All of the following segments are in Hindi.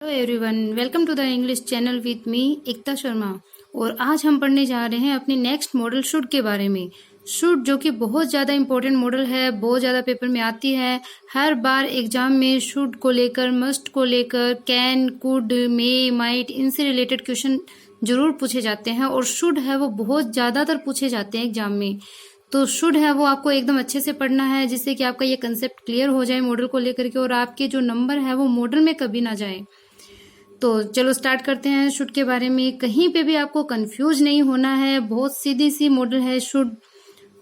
Hello everyone, welcome to the English channel with me Ekta Sharma. और आज हम पढ़ने जा रहे हैं अपनी नेक्स्ट मॉडल शुड के बारे में। शुड जो कि बहुत ज़्यादा इंपॉर्टेंट मॉडल है, बहुत ज़्यादा पेपर में आती है। हर बार एग्जाम में शुड को लेकर, मस्ट को लेकर, कैन, कुड, मे, माइट, इनसे रिलेटेड क्वेश्चन जरूर पूछे जाते हैं। और शुड है वो बहुत ज़्यादातर पूछे जाते हैं एग्जाम में। तो शुड है वो आपको एकदम अच्छे से पढ़ना है, जिससे कि आपका ये कंसेप्ट क्लियर हो जाए मॉडल को लेकर के, और आपके जो नंबर है वो मॉडल में कभी ना जाए। तो चलो स्टार्ट करते हैं शुड के बारे में। कहीं पे भी आपको कंफ्यूज नहीं होना है, बहुत सीधी सी मॉडल है शुड।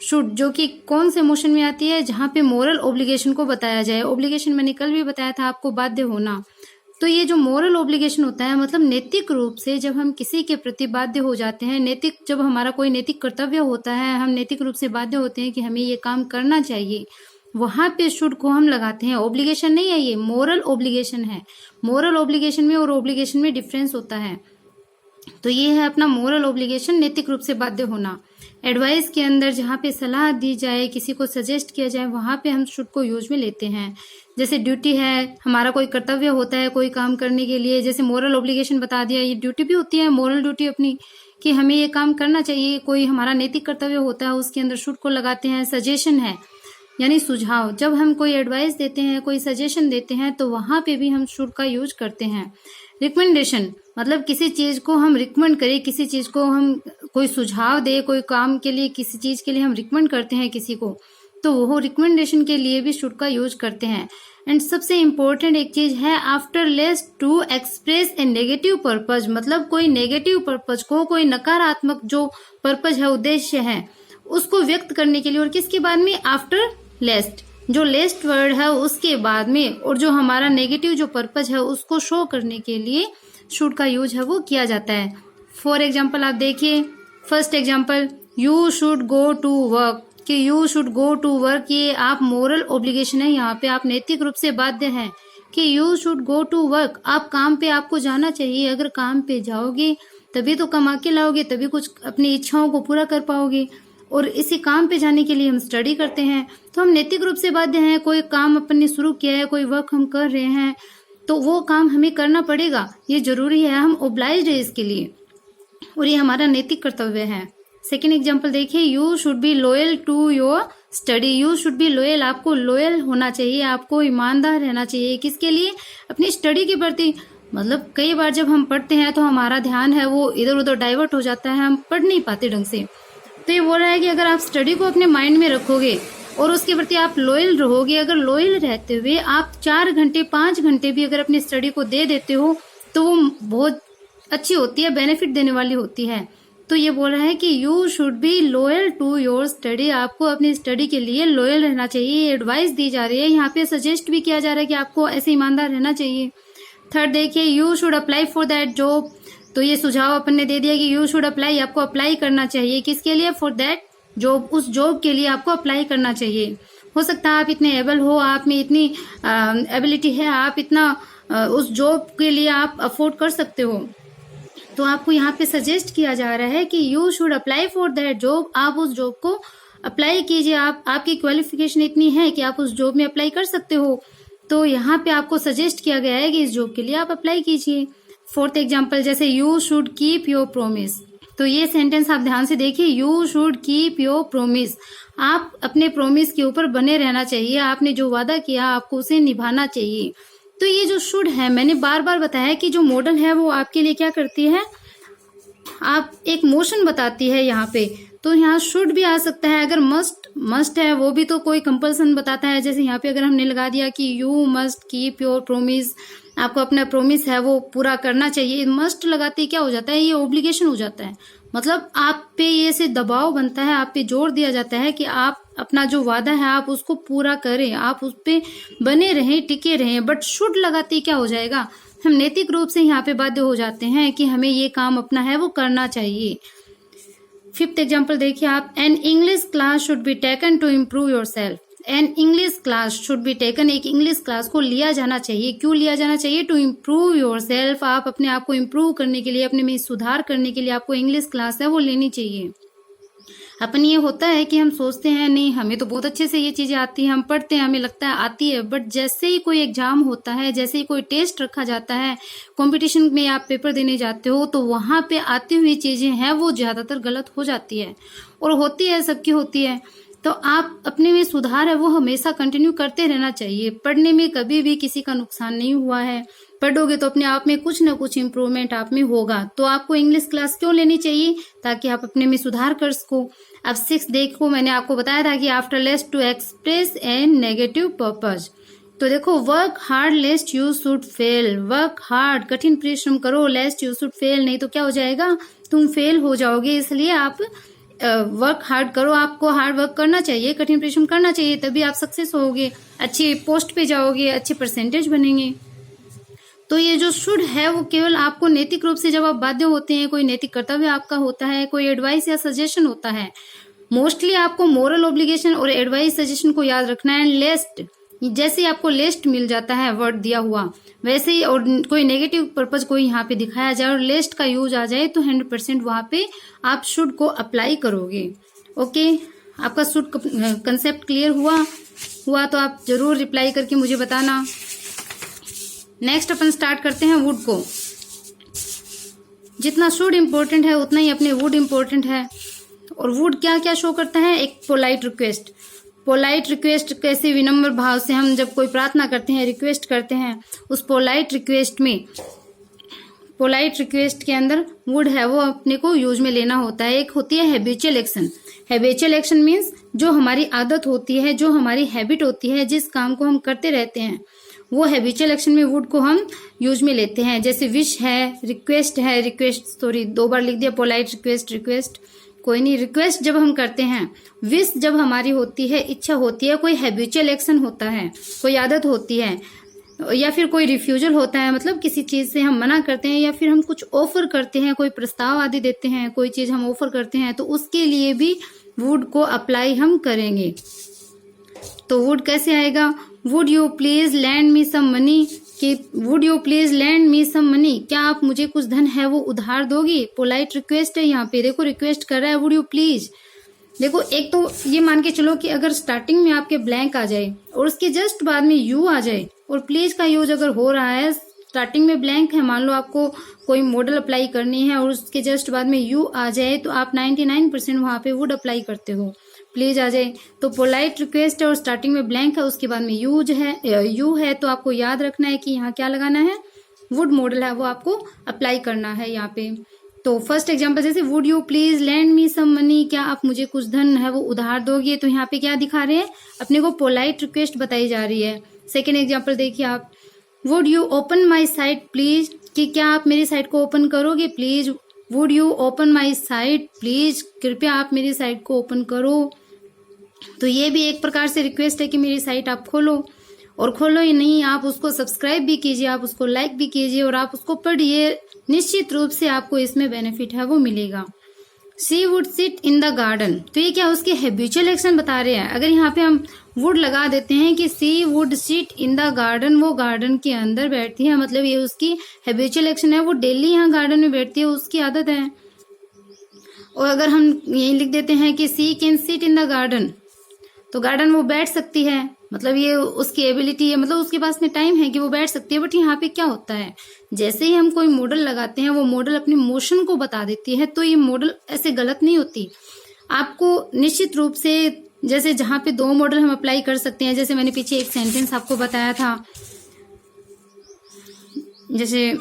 शुड जो कि कौन से मोशन में आती है, जहां पे मोरल ऑब्लिगेशन को बताया जाए। ऑब्लिगेशन मैंने कल भी बताया था आपको, बाध्य होना। तो ये जो मोरल ऑब्लिगेशन होता है, मतलब नैतिक रूप से जब हम किसी के प्रति बाध्य हो जाते हैं, नैतिक जब हमारा कोई नैतिक कर्तव्य होता है, हम नैतिक रूप से बाध्य होते हैं कि हमें ये काम करना चाहिए, वहां पे शुड को हम लगाते हैं। ऑब्लिगेशन नहीं है, ये मोरल ऑब्लिगेशन है। मोरल ऑब्लिगेशन में और ऑब्लिगेशन में डिफरेंस होता है। तो ये है अपना मोरल ऑब्लिगेशन, नैतिक रूप से बाध्य होना। एडवाइस के अंदर जहाँ पे सलाह दी जाए, किसी को सजेस्ट किया जाए, वहां पे हम शुड को यूज में लेते हैं। जैसे ड्यूटी है, हमारा कोई कर्तव्य होता है कोई काम करने के लिए, जैसे मोरल ऑब्लिगेशन बता दिया, ये ड्यूटी भी होती है, मोरल ड्यूटी अपनी, कि हमें ये काम करना चाहिए। कोई हमारा नैतिक कर्तव्य होता है, उसके अंदर शुड को लगाते हैं। सजेशन है यानी सुझाव, जब हम कोई एडवाइस देते हैं, कोई सजेशन देते हैं, तो वहां पे भी हम शुड का यूज करते हैं। रिकमेंडेशन मतलब किसी चीज को हम रिकमेंड करें, किसी चीज को हम कोई सुझाव दे, कोई काम के लिए, किसी चीज के लिए हम रिकमेंड करते हैं किसी को, तो वो रिकमेंडेशन के लिए भी शुड का यूज करते हैं। एंड सबसे इम्पोर्टेंट एक चीज है, after less to express a negative purpose, मतलब कोई नेगेटिव पर्पज को, कोई नकारात्मक जो पर्पज है, उद्देश्य है, उसको व्यक्त करने के लिए। और किसके बाद में? आफ्टर लेस्ट, जो लेस्ट वर्ड है उसके बाद में, और जो हमारा नेगेटिव जो पर्पज है उसको शो करने के लिए शुड का यूज है वो किया जाता है। फॉर एग्जाम्पल आप देखिए, first example, you should go to work, कि you should go to work, ये आप मोरल ऑब्लिगेशन है, यहाँ पे आप नैतिक रूप से बाध्य हैं कि you should go to work, आप काम पे आपको जाना चाहिए। अगर काम पे जाओगे तभी तो कमा के लाओगे, तभी कुछ अपनी इच्छाओं को पूरा कर पाओगे। और इसी काम पे जाने के लिए हम स्टडी करते हैं, तो हम नैतिक रूप से बाध्य हैं। कोई काम अपन ने शुरू किया है, कोई वर्क हम कर रहे हैं, तो वो काम हमें करना पड़ेगा, ये जरूरी है, हम ओब्लाइज्ड है इसके लिए, और ये हमारा नैतिक कर्तव्य है। सेकेंड एग्जाम्पल देखिए, you should be loyal to your study, you should be loyal, आपको लॉयल होना चाहिए, आपको ईमानदार रहना चाहिए। किसके लिए? अपनी स्टडी के प्रति। मतलब कई बार जब हम पढ़ते हैं तो हमारा ध्यान है वो इधर उधर डाइवर्ट हो जाता है, हम पढ़ नहीं पाते ढंग से। तो ये बोल रहा है कि अगर आप स्टडी को अपने माइंड में रखोगे और उसके प्रति आप लॉयल रहोगे, अगर लॉयल रहते हुए आप 4 घंटे 5 घंटे भी अगर अपनी स्टडी को दे देते हो, तो वो बहुत अच्छी होती है, बेनिफिट देने वाली होती है। तो ये बोल रहा है कि you should be loyal to your study, आपको अपनी स्टडी के लिए लॉयल रहना चाहिए। एडवाइस दी जा रही है, यहाँ पे सजेस्ट भी किया जा रहा है कि आपको ऐसे ईमानदार रहना चाहिए। थर्ड देखिए, you should apply for that job, तो ये सुझाव अपन ने दे दिया कि यू शुड अप्लाई, आपको अप्लाई करना चाहिए। किसके लिए? फॉर दैट जॉब, उस जॉब के लिए आपको अप्लाई करना चाहिए। हो सकता है आप इतने एबल हो, आप में इतनी एबिलिटी है, आप इतना उस जॉब के लिए आप अफोर्ड कर सकते हो, तो आपको यहाँ पे सजेस्ट किया जा रहा है कि you should apply for that job, आप उस जॉब को अप्लाई कीजिए। आपकी क्वालिफिकेशन इतनी है कि आप उस जॉब में अप्लाई कर सकते हो, तो यहाँ पे आपको सजेस्ट किया गया है कि इस जॉब के लिए आप अप्लाई कीजिए। फोर्थ एग्जाम्पल, जैसे you should keep your promise, तो ये सेंटेंस आप ध्यान से देखिए, you should keep your promise, आप अपने प्रोमिस के ऊपर बने रहना चाहिए, आपने जो वादा किया आपको उसे निभाना चाहिए। तो ये जो शुड है, मैंने बार बार बताया कि जो मॉडल है वो आपके लिए क्या करती है, आप एक मोशन बताती है यहाँ पे। तो यहाँ शुड भी आ सकता है, अगर मस्ट है वो भी तो कोई कंपल्सन बताता है। जैसे यहाँ पे अगर हमने लगा दिया कि you must keep your promise, आपको अपना प्रोमिस है वो पूरा करना चाहिए, मस्ट लगाते क्या हो जाता है, ये ऑब्लिगेशन हो जाता है। मतलब आप पे ये से दबाव बनता है, आप पे जोर दिया जाता है कि आप अपना जो वादा है आप उसको पूरा करें, आप उस पे बने रहें, टिके रहें। बट शुड लगाते क्या हो जाएगा, हम नैतिक रूप से यहाँ पे बाध्य हो जाते हैं कि हमें ये काम अपना है वो करना चाहिए। फिफ्थ एग्जाम्पल देखिए आप, an English class should be taken to improve yourself, an English class should be taken, एक इंग्लिश क्लास को लिया जाना चाहिए। क्यों लिया जाना चाहिए? टू इम्प्रूव योर सेल्फ, आप अपने आप को इम्प्रूव करने के लिए, अपने में सुधार करने के लिए आपको इंग्लिश क्लास है वो लेनी चाहिए। अपन ये होता है कि हम सोचते हैं नहीं हमें तो बहुत अच्छे से ये चीजें आती है, हम पढ़ते हैं, हमें लगता है आती है, बट जैसे ही कोई एग्जाम होता है, जैसे ही कोई टेस्ट रखा जाता है, कंपटीशन में आप पेपर देने जाते हो, तो वहां पे आती हुई चीजें हैं वो ज्यादातर गलत हो जाती है, और होती है, सबकी होती है। तो आप अपने में सुधार है वो हमेशा कंटिन्यू करते रहना चाहिए। पढ़ने में कभी भी किसी का नुकसान नहीं हुआ है, पढ़ोगे तो अपने आप में कुछ ना कुछ इम्प्रूवमेंट आप में होगा। तो आपको इंग्लिश क्लास क्यों लेनी चाहिए? ताकि आप अपने में सुधार कर सको। अब 6 देखो, मैंने आपको बताया था कि after lest to express an negative purpose. तो देखो, work hard lest you should fail. Work hard, कठिन परिश्रम करो, लेस्ट यू शुड फेल, नहीं तो क्या हो जाएगा, तुम फेल हो जाओगे। इसलिए आप वर्क हार्ड करो, आपको हार्ड वर्क करना चाहिए, कठिन परिश्रम करना चाहिए, तभी आप सक्सेस होगे, अच्छी पोस्ट पे जाओगे, अच्छे परसेंटेज बनेंगे। तो ये जो शुड है वो केवल आपको नैतिक रूप से जब आप बाध्य होते हैं, कोई नैतिक कर्तव्य आपका होता है, कोई एडवाइस या सजेशन होता है, मोस्टली आपको मोरल ऑब्लिगेशन और एडवाइस सजेशन को याद रखना है। लेस्ट, जैसे आपको लेस्ट मिल जाता है वर्ड दिया हुआ, वैसे ही और कोई नेगेटिव पर्पज कोई यहाँ पे दिखाया जाए और लेस्ट का यूज आ जाए तो 100% वहां पे आप शुड को अप्लाई करोगे। ओके, आपका शुड कंसेप्ट क्लियर हुआ तो आप जरूर रिप्लाई करके मुझे बताना। नेक्स्ट अपन स्टार्ट करते हैं वुड को। जितना शुड इम्पोर्टेंट है उतना ही अपने वुड इम्पोर्टेंट है। और वुड क्या क्या शो करता है? एक पोलाइट रिक्वेस्ट। पोलाइट रिक्वेस्ट कैसे विनम्र भाव से हम जब कोई प्रार्थना करते हैं, रिक्वेस्ट करते हैं, उस पोलाइट रिक्वेस्ट में, पोलाइट रिक्वेस्ट के अंदर वुड है वो अपने को यूज में लेना होता है। एक होती है habitual action. Habitual action means जो हमारी आदत होती है, जो हमारी हैबिट होती है, जिस काम को हम करते रहते हैं, वो हैबिचुअल एक्शन में वुड को हम यूज में लेते हैं। जैसे विश है, रिक्वेस्ट है, रिक्वेस्ट सॉरी 2 बार लिख दिया, पोलाइट रिक्वेस्ट, रिक्वेस्ट कोई नहीं। रिक्वेस्ट जब हम करते हैं, विश जब हमारी होती है, इच्छा होती है, कोई हैबिचुअल एक्शन होता है, कोई आदत होती है, या फिर कोई रिफ्यूजल होता है, मतलब किसी चीज से हम मना करते हैं, या फिर हम कुछ ऑफर करते हैं, कोई प्रस्ताव आदि देते हैं, कोई चीज हम ऑफर करते हैं, तो उसके लिए भी वुड को अप्लाई हम करेंगे। तो वुड कैसे आएगा? Would you please lend me some money, कि would you please lend me some money, क्या आप मुझे कुछ धन है वो उधार दोगे? पोलाइट रिक्वेस्ट है यहाँ पे, देखो रिक्वेस्ट कर रहा है वुड यू प्लीज। देखो, एक तो ये मान के चलो कि अगर स्टार्टिंग में आपके ब्लैंक आ जाए और उसके जस्ट बाद में यू आ जाए, और प्लीज का यूज अगर हो रहा है, स्टार्टिंग में ब्लैंक है, मान लो आपको कोई मॉडल अप्लाई करनी है और उसके जस्ट बाद में यू आ जाए, तो आप 99% वहां पे वुड अप्लाई करते हो। प्लीज आ जाए तो पोलाइट रिक्वेस्ट है और स्टार्टिंग में ब्लैंक है, उसके बाद में यू है, तो आपको याद रखना है कि यहाँ क्या लगाना है, वुड मॉडल है वो आपको अप्लाई करना है यहाँ पे। तो फर्स्ट एग्जांपल जैसे would you please lend me some money, क्या आप मुझे कुछ धन है वो उधार दोगे? तो यहाँ पे क्या दिखा रहे हैं, अपने को पोलाइट रिक्वेस्ट बताई जा रही है। सेकेंड एग्जाम्पल देखिए आप, would you open my site please, कि क्या आप मेरी साइट को ओपन करोगे? Please, would you open my site please, कृपया आप मेरी साइट को ओपन करो। तो ये भी एक प्रकार से रिक्वेस्ट है कि मेरी साइट आप खोलो, और खोलो ही नहीं, आप उसको सब्सक्राइब भी कीजिए, आप उसको लाइक भी कीजिए, और आप उसको पढ़िए। निश्चित रूप से आपको इसमें बेनिफिट है वो मिलेगा। She would sit in the garden, तो ये क्या उसके हैबिचुअल एक्शन बता रहे हैं। अगर यहाँ पे हम वुड लगा देते हैं कि she would sit in the garden, वो गार्डन के अंदर बैठती है, मतलब ये उसकी हैबिचुअल एक्शन है, वो डेली यहाँ गार्डन में बैठती है, उसकी आदत है। और अगर हम यही लिख देते हैं कि she can sit in the garden, तो गार्डन वो बैठ सकती है, मतलब ये उसकी एबिलिटी है, मतलब उसके पास में टाइम है कि वो बैठ सकती है। बट यहाँ पे क्या होता है, जैसे ही हम कोई मॉडल लगाते हैं, वो मॉडल अपने मोशन को बता देती है, तो ये मॉडल ऐसे गलत नहीं होती। आपको निश्चित रूप से, जैसे जहां पे 2 मॉडल हम अप्लाई कर सकते हैं, जैसे मैंने पीछे एक सेंटेंस आपको बताया था, जैसे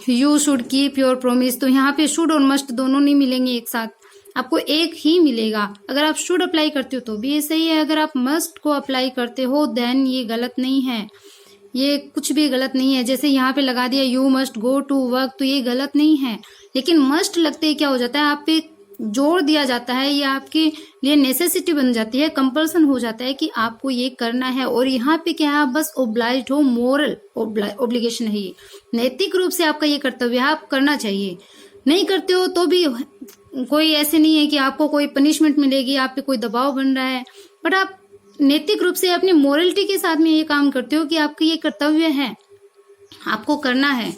you should keep your promise, तो यहाँ पे शुड और मस्ट दोनों नहीं मिलेंगे एक साथ, आपको एक ही मिलेगा। अगर आप शुड अप्लाई करते हो तो भी ये सही है, अगर आप मस्ट को अप्लाई करते हो देन ये गलत नहीं है, ये कुछ भी गलत नहीं है। जैसे यहाँ पे लगा दिया you must go to work, तो ये गलत नहीं है, लेकिन मस्ट लगते ही क्या हो जाता है, आप पे जोर दिया जाता है, ये आपके लिए नेसेसिटी बन जाती है, कंपल्सन हो जाता है कि आपको ये करना है। और यहाँ पे क्या है, आप बस ओब्लाइज्ड हो, मोरल ओब्लिगेशन है, ये नैतिक रूप से आपका ये कर्तव्य है, आप करना चाहिए। नहीं करते हो तो भी कोई ऐसे नहीं है कि आपको कोई पनिशमेंट मिलेगी, आप पे कोई दबाव बन रहा है, बट आप नैतिक रूप से अपनी मोरलिटी के साथ में ये काम करते हो कि आपका ये कर्तव्य है, आपको करना है।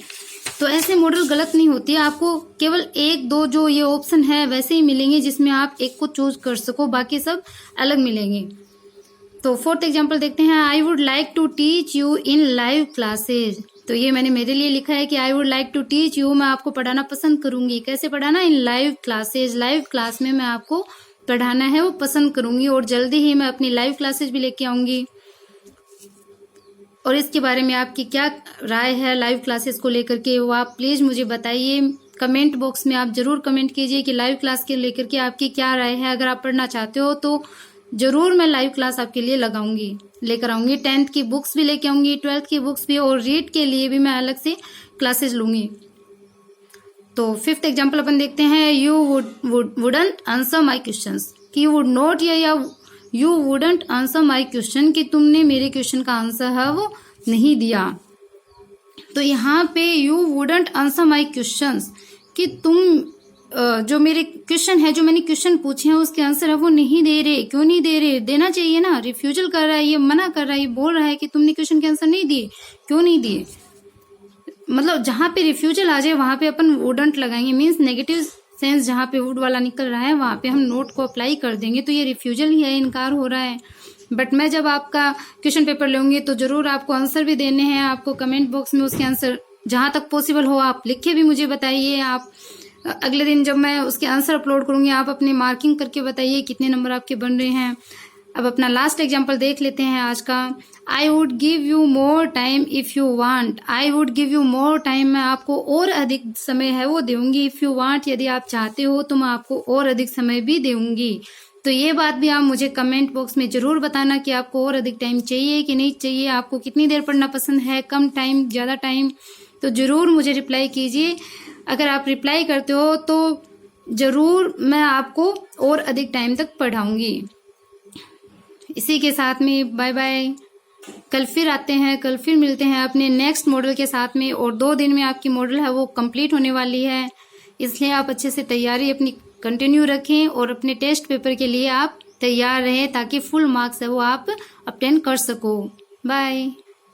तो ऐसे मॉडल गलत नहीं होती है, आपको केवल एक दो जो ये ऑप्शन है वैसे ही मिलेंगे जिसमें आप एक को चूज कर सको, बाकी सब अलग मिलेंगे। तो फोर्थ एग्जाम्पल देखते हैं। I would like to teach you in live classes. तो ये मैंने मेरे लिए लिखा है कि I would like to teach you, मैं आपको पढ़ाना पसंद करूंगी। कैसे पढ़ाना? In live classes, live class में मैं आपको पढ़ाना है वो पसंद करूंगी, और जल्दी ही मैं अपनी लाइव क्लासेज भी लेके आऊंगी। और इसके बारे में आपकी क्या राय है लाइव क्लासेस को लेकर के, वो आप प्लीज मुझे बताइए कमेंट बॉक्स में। आप जरूर कमेंट कीजिए कि लाइव क्लास के लेकर के आपकी क्या राय है। अगर आप पढ़ना चाहते हो तो जरूर मैं लाइव क्लास आपके लिए लेकर आऊंगी। 10th की बुक्स भी लेके आऊंगी, 12th की बुक्स भी, और रीड के लिए भी मैं अलग से क्लासेस लूंगी। तो 5th एग्जाम्पल अपन देखते हैं। You wouldn't answer my question, कि यू वुड नॉट या you wouldn't answer my question, कि तुमने मेरे क्वेश्चन का आंसर है वो नहीं दिया। तो यहाँ पे you wouldn't answer my question, कि तुम जो मेरे क्वेश्चन है, जो मैंने क्वेश्चन पूछे हैं उसके आंसर है वो नहीं दे रहे। क्यों नहीं दे रहे? देना चाहिए ना। रिफ्यूजल कर रहा है, ये मना कर रहा है, ये बोल रहा है कि तुमने क्वेश्चन के आंसर नहीं दिए। क्यों नहीं दिए? मतलब जहां पे रिफ्यूजल आ जाए वहां पे अपन वुडंट लगाएंगे, मीन्स नेगेटिव सेंस जहां पे वुड वाला निकल रहा है वहां पे हम नोट को अप्लाई कर देंगे। तो ये रिफ्यूजल ही है, इनकार हो रहा है। बट मैं जब आपका क्वेश्चन पेपर लूंगी तो जरूर आपको आंसर भी देने हैं। आपको कमेंट बॉक्स में उसके आंसर जहां तक पॉसिबल हो आप लिख के भी मुझे बताइए। आप अगले दिन जब मैं उसके आंसर अपलोड करूंगी आप अपनी मार्किंग करके बताइए कितने नंबर आपके बन रहे हैं। अब अपना लास्ट एग्जाम्पल देख लेते हैं आज का। I would give you more time if you want. I would give you more time, मैं आपको और अधिक समय है वो दूंगी। इफ यू वांट, यदि आप चाहते हो तो मैं आपको और अधिक समय भी दूंगी। तो ये बात भी आप मुझे कमेंट बॉक्स में जरूर बताना कि आपको और अधिक टाइम चाहिए कि नहीं चाहिए, आपको कितनी देर पढ़ना पसंद है, कम टाइम, ज्यादा टाइम। तो जरूर मुझे रिप्लाई कीजिए। अगर आप रिप्लाई करते हो तो जरूर मैं आपको और अधिक टाइम तक पढ़ाऊंगी। इसी के साथ में बाय बाय। कल फिर आते हैं, कल फिर मिलते हैं अपने नेक्स्ट मॉडल के साथ में। और 2 दिन में आपकी मॉडल है वो कंप्लीट होने वाली है, इसलिए आप अच्छे से तैयारी अपनी कंटिन्यू रखें और अपने टेस्ट पेपर के लिए आप तैयार रहें ताकि फुल मार्क्स है वो आप ऑब्टेन कर सको। बाय।